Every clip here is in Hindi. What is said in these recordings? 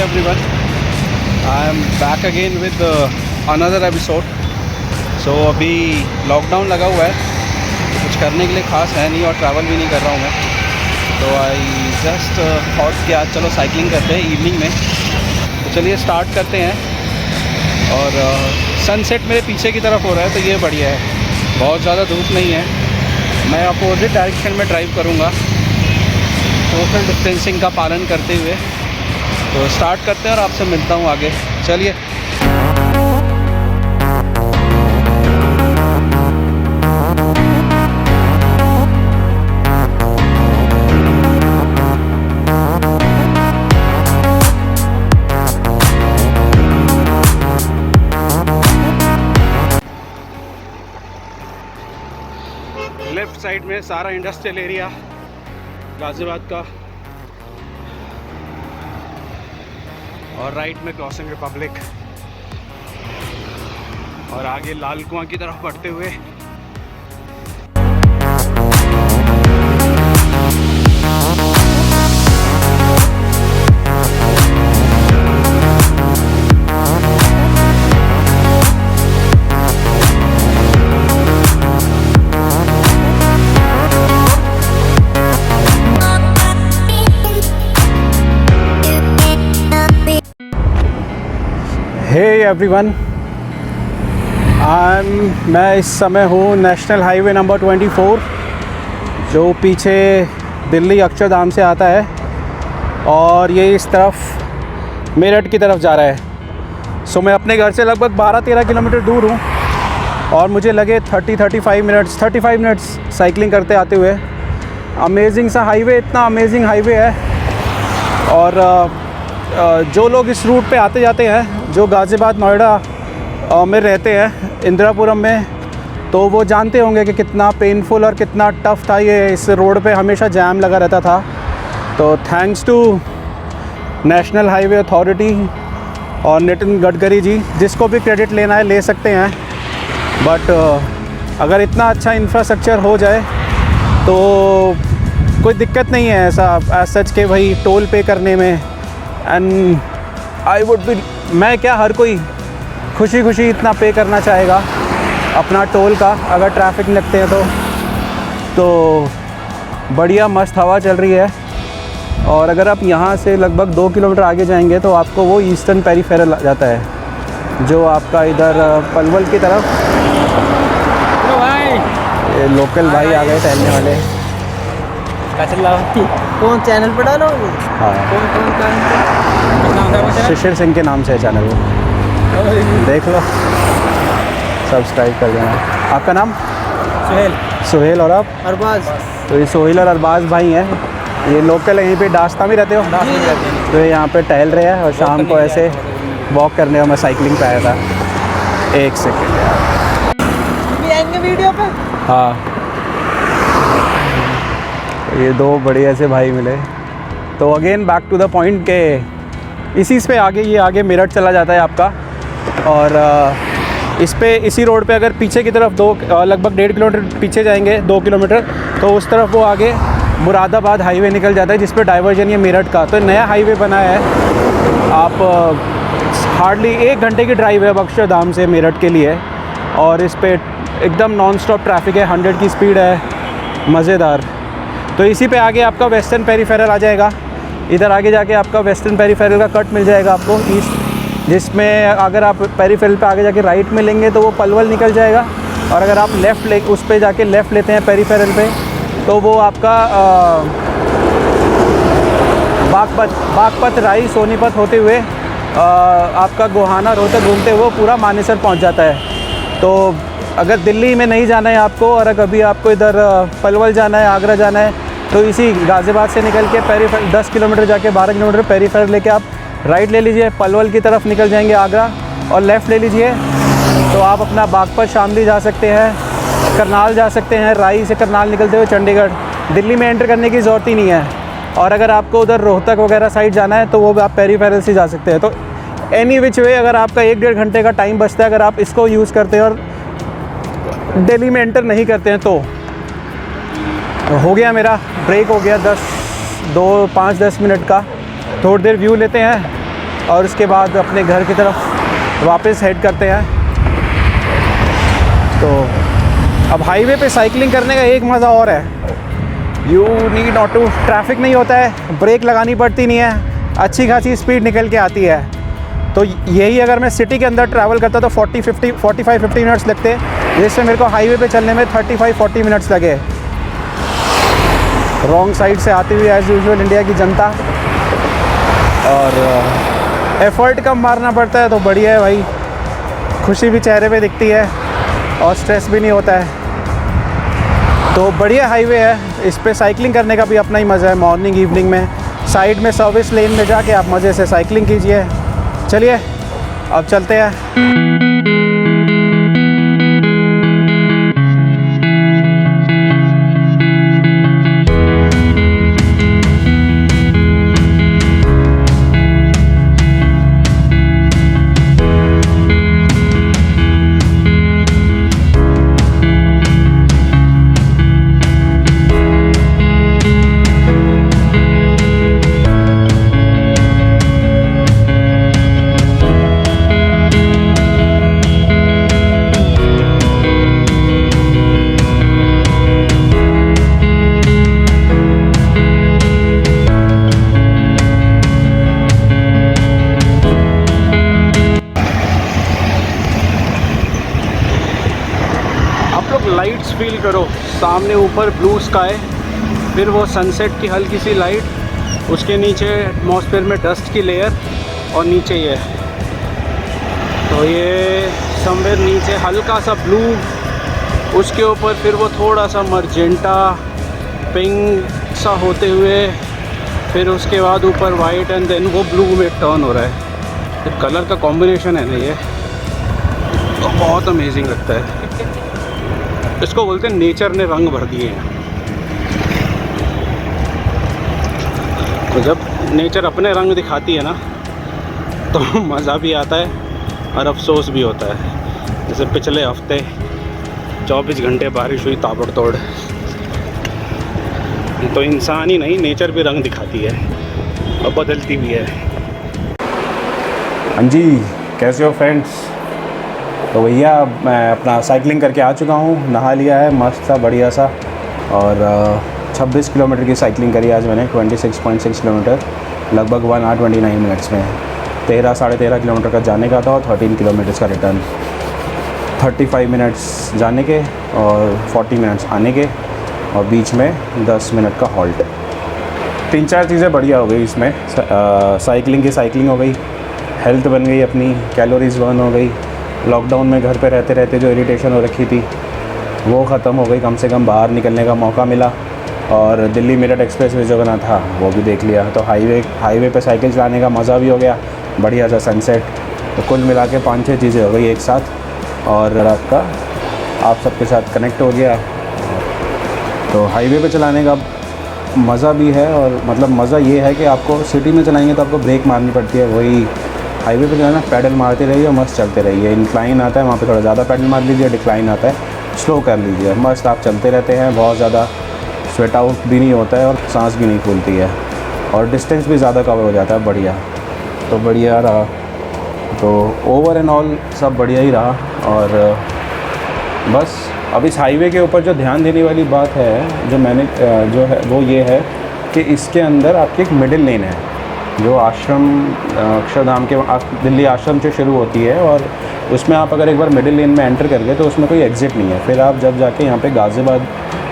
everyone, I am back again with another episode. So अभी लॉकडाउन लगा हुआ है, कुछ करने के लिए ख़ास है नहीं और ट्रैवल भी नहीं कर रहा हूँ मैं, तो आई जस्ट थॉट कि आज चलो साइकिलिंग करते हैं इवनिंग में। तो चलिए स्टार्ट करते हैं। और सनसेट मेरे पीछे की तरफ हो रहा है तो ये बढ़िया है, बहुत ज़्यादा धूप नहीं है। मैं अपोजिट डायरेक्शन में ड्राइव करूँगा सोशल डिस्टेंसिंग का पालन करते हुए। तो स्टार्ट करते हैं और आपसे मिलता हूँ आगे, चलिए। लेफ्ट साइड में सारा इंडस्ट्रियल एरिया गाज़ियाबाद का और राइट में क्रॉसिंग रिपब्लिक और आगे लाल कुआं की तरफ बढ़ते हुए हे एवरीवन, मैं इस समय हूँ नेशनल हाईवे नंबर 24 जो पीछे दिल्ली अक्षरधाम से आता है और ये इस तरफ मेरठ की तरफ जा रहा है। सो मैं अपने घर से लगभग 12-13 किलोमीटर दूर हूँ और मुझे लगे 35 मिनट्स साइकिलिंग करते आते हुए। अमेजिंग सा हाईवे, इतना अमेजिंग हाईवे है। और जो लोग इस रूट पे आते जाते हैं, जो गाज़ियाबाद नोएडा में रहते हैं इंदिरापुरम में, तो वो जानते होंगे कि कितना पेनफुल और कितना टफ़ था ये। इस रोड पे हमेशा जाम लगा रहता था। तो thanks to national highway authority और नितिन गडकरी जी, जिसको भी क्रेडिट लेना है ले सकते हैं। बट अगर इतना अच्छा इंफ्रास्ट्रक्चर हो जाए तो कोई दिक्कत नहीं है ऐसा सच के भाई टोल पे करने में। एंड आई वुड बी, मैं क्या, हर कोई खुशी इतना पे करना चाहेगा अपना टोल का अगर ट्रैफिक लगते हैं तो बढ़िया मस्त हवा चल रही है। और अगर आप यहाँ से लगभग 2 किलोमीटर आगे जाएंगे तो आपको वो ईस्टर्न पेरीफेरल जाता है, जो आपका इधर पलवल की तरफ। ये लोकल भाई आ गए टहलने वाले। कौन चैनल पर डालो? हाँ, शिशिर सिंह के नाम से है चैनल, वो देख लो, सब्सक्राइब कर देना। आपका नाम? सुहेल। और आप? अरबाज। तो ये सोहेल और अरबाज भाई हैं, ये लोकल है, यहीं पे दास्ता में रहते हो? तो ये यहाँ पे टहल रहे हैं और शाम को ऐसे वॉक करने, और मैं साइकिलिंग पे आया था। एक सेकेंड यार, भी आएंगे वीडियो पे। हाँ, ये 2 बढ़िया से भाई मिले। तो again back to the point के इसी पे आगे मेरठ चला जाता है आपका। और इसी रोड पे अगर पीछे की तरफ लगभग 1.5 किलोमीटर पीछे जाएंगे, 2 किलोमीटर, तो उस तरफ वो आगे मुरादाबाद हाईवे निकल जाता है, जिस पे डाइवर्जन ये मेरठ का। तो नया हाईवे बना है। आप हार्डली 1 घंटे की ड्राइव है अक्षरधाम से मेरठ के लिए, और इस पे एकदम नॉन स्टॉप ट्रैफिक है, 100 की स्पीड है, मज़ेदार। तो इसी पे आगे आपका वेस्टर्न पेरीफेरल आ जाएगा। इधर आगे जाके आपका वेस्टर्न पेरीफेरल का कट मिल जाएगा आपको ईस्ट, जिसमें अगर आप पेरीफेरल पे आगे जाके राइट में लेंगे तो वो पलवल निकल जाएगा। और अगर आप उस पे जाके लेफ़्ट लेते हैं पेरीफेरल पे, तो वो आपका बागपत राई सोनीपत होते हुए आपका गोहाना रोहतक घूमते हुए पूरा मानेसर पहुंच जाता है। तो अगर दिल्ली में नहीं जाना है आपको, और अगर कभी आपको इधर पलवल जाना है, आगरा जाना है, तो इसी गाज़ियाबाद से निकल के पेरीफेरल 10 किलोमीटर जाके 12 किलोमीटर पेरीफेरल लेके आप राइट ले लीजिए, पलवल की तरफ निकल जाएंगे आगरा, और लेफ़्ट ले लीजिए तो आप अपना बागपत शामली जा सकते हैं, करनाल जा सकते हैं, राई से करनाल निकलते हुए चंडीगढ़। दिल्ली में एंटर करने की ज़रूरत ही नहीं है। और अगर आपको उधर रोहतक वगैरह साइड जाना है तो वो आप पेरीफेरल से जा सकते हैं। तो एनी विच वे अगर आपका 1-1.5 घंटे का टाइम बचता है, अगर आप इसको यूज़ करते हैं और दिल्ली में एंटर नहीं करते हैं तो हो गया। मेरा ब्रेक हो गया 5-10 मिनट का, थोड़ी देर व्यू लेते हैं, और उसके बाद अपने घर की तरफ वापस हेड करते हैं। तो अब हाईवे पे साइकिलिंग करने का एक मज़ा और है, you need not to, traffic नहीं होता है, ब्रेक लगानी पड़ती नहीं है, अच्छी खासी स्पीड निकल के आती है। तो यही अगर मैं सिटी के अंदर ट्रैवल करता तो 45-50 मिनट्स लगते, जिससे मेरे को हाईवे पे चलने में 35-40 मिनट्स लगे। रॉन्ग साइड से आती हुई एज़ यूजुअल इंडिया की जनता, और एफ़र्ट कम मारना पड़ता है तो बढ़िया है भाई, खुशी भी चेहरे पे दिखती है और स्ट्रेस भी नहीं होता है। तो बढ़िया हाईवे है, इस पे साइकिलिंग करने का भी अपना ही मज़ा है। मॉर्निंग इवनिंग में साइड में सर्विस लेन में जाके आप मज़े से साइकिलिंग कीजिए। चलिए अब चलते हैं। लाइट्स फील करो, सामने ऊपर ब्लू स्काई, फिर वो सनसेट की हल्की सी लाइट, उसके नीचे एटमॉस्फेयर में डस्ट की लेयर, और नीचे ये, तो ये समवेयर नीचे हल्का सा ब्लू, उसके ऊपर फिर वो थोड़ा सा मर्जेंटा पिंक सा होते हुए, फिर उसके बाद ऊपर वाइट, एंड देन वो ब्लू में टर्न हो रहा है। तो कलर का कॉम्बिनेशन है ना ये, तो बहुत अमेजिंग लगता है। इसको बोलते हैं नेचर ने रंग भर दिए हैं। तो जब नेचर अपने रंग दिखाती है ना तो मज़ा भी आता है और अफसोस भी होता है। जैसे पिछले हफ्ते 24 घंटे बारिश हुई ताबड़तोड़, तो इंसान ही नहीं नेचर भी रंग दिखाती है और बदलती भी है। हाँ जी, कैसे हो फ्रेंड्स? तो भैया मैं अपना साइकिलिंग करके आ चुका हूँ, नहा लिया है मस्त सा बढ़िया सा, और 26 किलोमीटर की साइकिलिंग करी आज मैंने, 26.6 किलोमीटर, लगभग 1 आवर 29 मिनट्स में। 13-13.5 किलोमीटर का जाने का था और 13 किलोमीटर्स का रिटर्न, 35 मिनट्स जाने के और 40 मिनट्स आने के, और बीच में 10 मिनट का हॉल्ट। 3-4 चीज़ें बढ़िया हो गई इसमें। साइकिलिंग की साइकिलिंग हो गई, हेल्थ बन गई अपनी, कैलोरीज बर्न हो गई, लॉकडाउन में घर पे रहते रहते जो इरिटेशन हो रखी थी वो ख़त्म हो गई, कम से कम बाहर निकलने का मौका मिला, और दिल्ली मेरठ एक्सप्रेस वे जो बना था वो भी देख लिया। तो हाईवे पे साइकिल चलाने का मज़ा भी हो गया, बढ़िया सा सनसेट। तो कुल मिला के 5-6 चीज़ें हो गई एक साथ, और रात का आप सबके साथ कनेक्ट हो गया। तो हाईवे पे चलाने का मज़ा भी है, और मतलब मज़ा ये है कि आपको सिटी में चलाएंगे तो आपको ब्रेक मारनी पड़ती है, वही हाईवे पे जो है ना पैडल मारते रहिए और मस्त चलते रहिए। इंक्लाइन आता है वहाँ पे थोड़ा ज़्यादा पैडल मार लीजिए, डिक्लाइन आता है स्लो कर लीजिए, मस्त आप चलते रहते हैं। बहुत ज़्यादा स्वेट आउट भी नहीं होता है और सांस भी नहीं फूलती है, और डिस्टेंस भी ज़्यादा कवर हो जाता है। बढ़िया, तो बढ़िया रहा, तो ओवर एंड ऑल सब बढ़िया ही रहा। और बस अब इस हाईवे के ऊपर जो ध्यान देने वाली बात है जो मैंने जो है वो ये है कि इसके अंदर आपकी एक मिडिल लेन है, जो आश्रम अक्षरधाम के दिल्ली आश्रम से शुरू होती है, और उसमें आप अगर एक बार मिडिल लेन में एंटर कर गए तो उसमें कोई एग्ज़िट नहीं है। फिर आप जब जाके यहाँ पे गाज़ियाबाद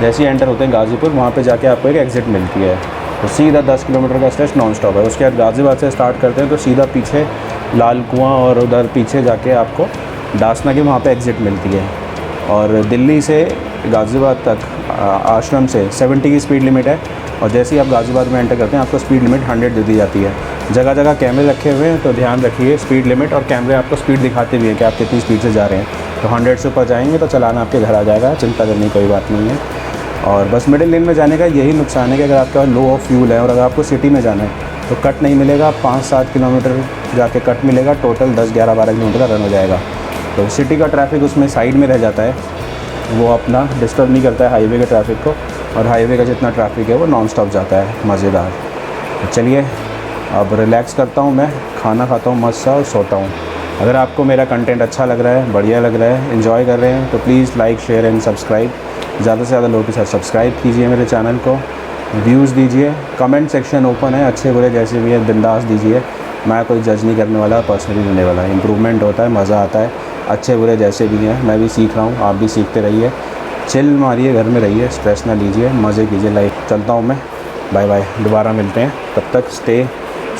जैसे ही एंटर होते हैं गाज़ीपुर, वहाँ पे जाके आपको एक एग्ज़िट मिलती है। तो सीधा 10 किलोमीटर का स्ट्रेच नॉन स्टॉप है। उसके बाद गाज़ियाबाद से स्टार्ट करते हैं तो सीधा पीछे लाल कुआं और उधर पीछे जाके आपको डासना की वहाँ पे एग्ज़िट मिलती है। और दिल्ली से गाज़ियाबाद तक आश्रम से 70 की स्पीड लिमिट है, और जैसे ही आप गाज़ियाबाद में एंटर करते हैं आपको स्पीड लिमिट 100 दे दी जाती है। जगह जगह कैमरे रखे हुए हैं, तो ध्यान रखिए स्पीड लिमिट, और कैमरे आपको स्पीड दिखाते भी हैं कि आप कितनी स्पीड से जा रहे हैं। तो 100 से ऊपर जाएंगे तो चलाना आपके घर आ जाएगा, चिंता करने की कोई बात नहीं है। और बस मिडिल लेन में जाने का यही नुकसान है कि अगर आपके पास लो ऑफ फ्यूल है और अगर आपको सिटी में जाना है तो कट नहीं मिलेगा, 5-7 किलोमीटर जाके कट मिलेगा, टोटल 10-11-12 किलोमीटर का रन हो जाएगा। तो सिटी का ट्रैफिक उसमें साइड में रह जाता है, वो अपना डिस्टर्ब नहीं करता है हाईवे के ट्रैफिक को, और हाईवे का जितना ट्रैफिक है वो नॉन स्टॉप जाता है, मज़ेदार। तो चलिए अब रिलैक्स करता हूँ मैं, खाना खाता हूँ मस्त सा और सोता हूँ। अगर आपको मेरा कंटेंट अच्छा लग रहा है, बढ़िया लग रहा है, एंजॉय कर रहे हैं तो please like share and subscribe. ज़्यादा से ज़्यादा लोगों के साथ सब्सक्राइब कीजिए मेरे चैनल को, व्यूज़ दीजिए, कमेंट सेक्शन ओपन है, अच्छे बुरे जैसे भी है बिंदास दीजिए। मैं कोई जज नहीं करने वाला, पर्सनली लेने वाला। इम्प्रूवमेंट होता है, मज़ा आता है, अच्छे बुरे जैसे भी हैं मैं भी सीख रहा हूँ, आप भी सीखते रहिए। चिल मारिए, घर में रहिए, स्ट्रेस ना लीजिए, मज़े कीजिए लाइफ। चलता हूँ मैं, बाय बाय, दोबारा मिलते हैं, तब तक stay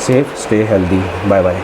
safe, stay healthy, bye bye.